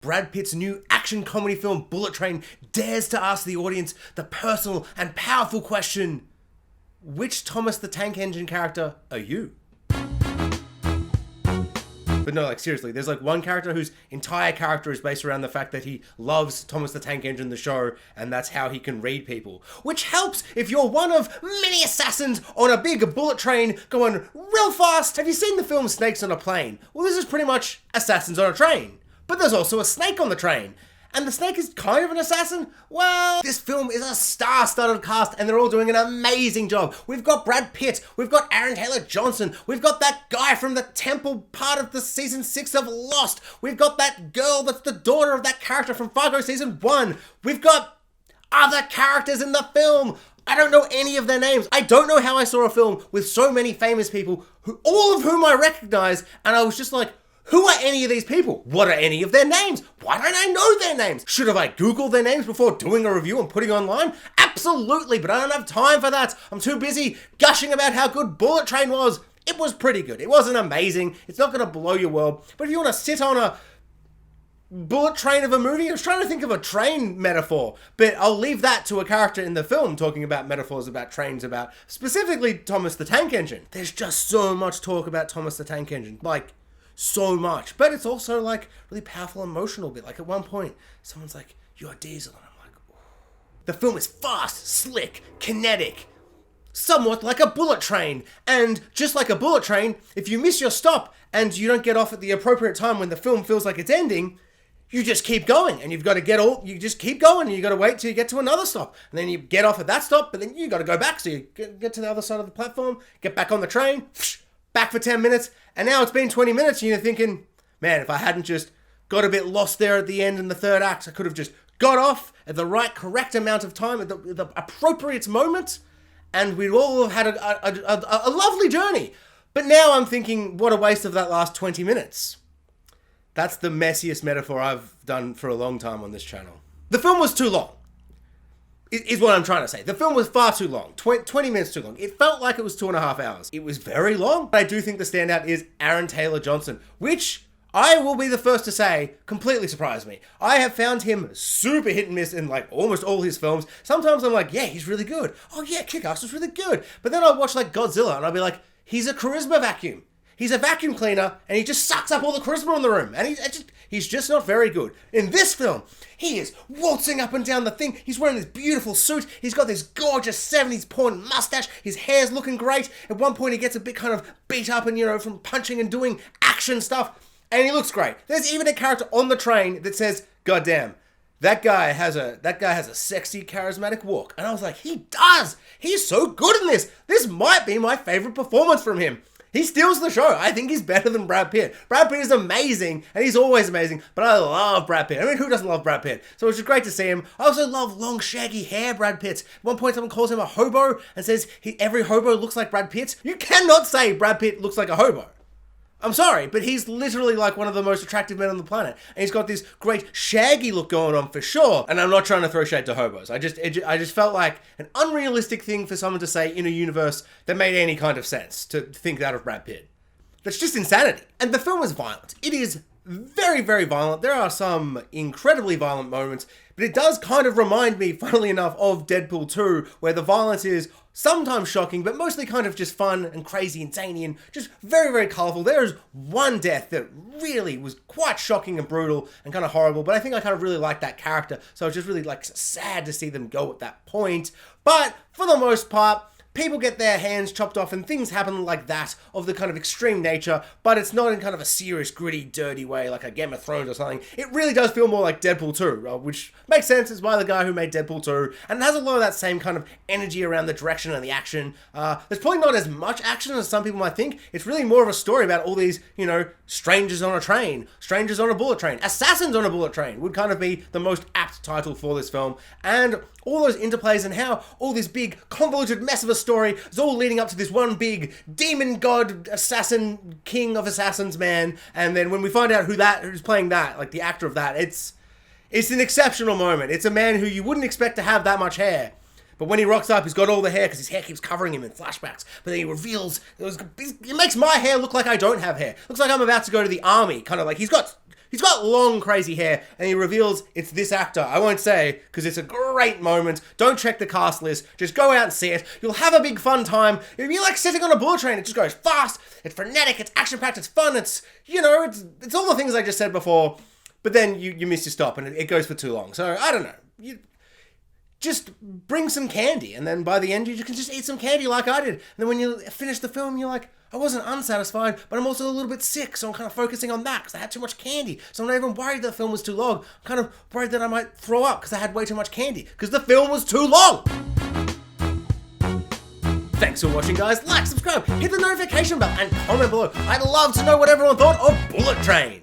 Brad Pitt's new action comedy film Bullet Train dares to ask the audience the personal and powerful question, which Thomas the Tank Engine character are you? But no, like seriously, there's like one character whose entire character is based around the fact that he loves Thomas the Tank Engine, the show, and that's how he can read people. Which helps if you're one of many assassins on a big bullet train going real fast. Have you seen the film Snakes on a Plane? Well, this is pretty much assassins on a train. But there's also a snake on the train. And the snake is kind of an assassin? Well, this film is a star-studded cast and they're all doing an amazing job. We've got Brad Pitt, we've got Aaron Taylor-Johnson, we've got that guy from the temple part of the season 6 of Lost, we've got that girl that's the daughter of that character from Fargo season 1, we've got other characters in the film. I don't know any of their names. I don't know how I saw a film with so many famous people, all of whom I recognize, and I was just like, who are any of these people? What are any of their names? Why don't I know their names? Should have I Googled their names before doing a review and putting online? Absolutely, but I don't have time for that. I'm too busy gushing about how good Bullet Train was. It was pretty good. It wasn't amazing. It's not going to blow your world. But if you want to sit on a bullet train of a movie, I was trying to think of a train metaphor, but I'll leave that to a character in the film talking about metaphors about trains, about specifically Thomas the Tank Engine. There's just so much talk about Thomas the Tank Engine. Like, so much, but it's also like really powerful emotional bit. Like at one point someone's like, you're Diesel, and I'm like, ooh. The film is fast, slick, kinetic, somewhat like a bullet train, and just like a bullet train, if you miss your stop and you don't get off at the appropriate time when the film feels like it's ending, you just keep going, and you've got to you just keep going, and you got to wait till you get to another stop, and then you get off at that stop, but then you got to go back, so you get to the other side of the platform, get back on the train, back for 10 minutes, and now it's been 20 minutes and you're thinking, man, if I hadn't just got a bit lost there at the end in the third act, I could have just got off at the right, correct amount of time, at the appropriate moment, and we'd all have had a lovely journey. But now I'm thinking, what a waste of that last 20 minutes. That's the messiest metaphor I've done for a long time on this channel. The film was too long. Is what I'm trying to say. The film was far too long. 20 minutes too long. It felt like it was 2.5 hours. It was very long. But I do think the standout is Aaron Taylor-Johnson, which I will be the first to say completely surprised me. I have found him super hit and miss in like almost all his films. Sometimes I'm like, yeah, he's really good. Oh yeah, Kick-Ass was really good. But then I'll watch like Godzilla and I'll be like, he's a charisma vacuum. He's a vacuum cleaner and he just sucks up all the charisma in the room. And he's just not very good. In this film, he is waltzing up and down the thing. He's wearing this beautiful suit. He's got this gorgeous 70s porn mustache. His hair's looking great. At one point, he gets a bit kind of beat up and, you know, from punching and doing action stuff. And he looks great. There's even a character on the train that says, God damn, that guy has a sexy, charismatic walk. And I was like, he does. He's so good in this. This might be my favorite performance from him. He steals the show. I think he's better than Brad Pitt. Brad Pitt is amazing, and he's always amazing, but I love Brad Pitt. I mean, who doesn't love Brad Pitt? So it's just great to see him. I also love long, shaggy hair Brad Pitt. At one point, someone calls him a hobo and says every hobo looks like Brad Pitt. You cannot say Brad Pitt looks like a hobo. I'm sorry, but he's literally like one of the most attractive men on the planet. And he's got this great shaggy look going on for sure. And I'm not trying to throw shade to hobos. I just felt like an unrealistic thing for someone to say in a universe that made any kind of sense to think that of Brad Pitt. That's just insanity. And the film is violent. It is very, very violent. There are some incredibly violent moments, but it does kind of remind me, funnily enough, of Deadpool 2, where the violence is sometimes shocking, but mostly kind of just fun and crazy and zany and just very, very colourful. There is one death that really was quite shocking and brutal and kind of horrible, but I think I kind of really liked that character, so I was just really like sad to see them go at that point. But for the most part, people get their hands chopped off and things happen like that of the kind of extreme nature, but it's not in kind of a serious, gritty, dirty way like a Game of Thrones or something. It really does feel more like Deadpool 2, which makes sense. It's by the guy who made Deadpool 2, and it has a lot of that same kind of energy around the direction and the action. There's probably not as much action as some people might think. It's really more of a story about all these, you know, strangers on a train, strangers on a bullet train, assassins on a bullet train would kind of be the most apt title for this film, and all those interplays and how all this big convoluted mess of a story is all leading up to this one big demon god assassin king of assassins man, and then when we find out who's playing that, like the actor of that, it's an exceptional moment. It's a man who you wouldn't expect to have that much hair, but when he rocks up, he's got all the hair because his hair keeps covering him in flashbacks, but then he reveals it makes my hair look like I don't have hair. Looks like I'm about to go to the army, kind of like he's got He's got long, crazy hair, and he reveals it's this actor. I won't say, because it's a great moment. Don't check the cast list. Just go out and see it. You'll have a big fun time. It'll be like sitting on a bullet train. It just goes fast. It's frenetic. It's action-packed. It's fun. It's, you know, it's all the things I just said before. But then you miss your stop, and it goes for too long. So, I don't know. Just bring some candy, and then by the end you can just eat some candy like I did. And then when you finish the film, you're like, I wasn't unsatisfied, but I'm also a little bit sick, so I'm kind of focusing on that because I had too much candy. So I'm not even worried the film was too long. I'm kind of worried that I might throw up because I had way too much candy because the film was too long. Thanks for watching, guys. Like, subscribe, hit the notification bell, and comment below. I'd love to know what everyone thought of Bullet Train.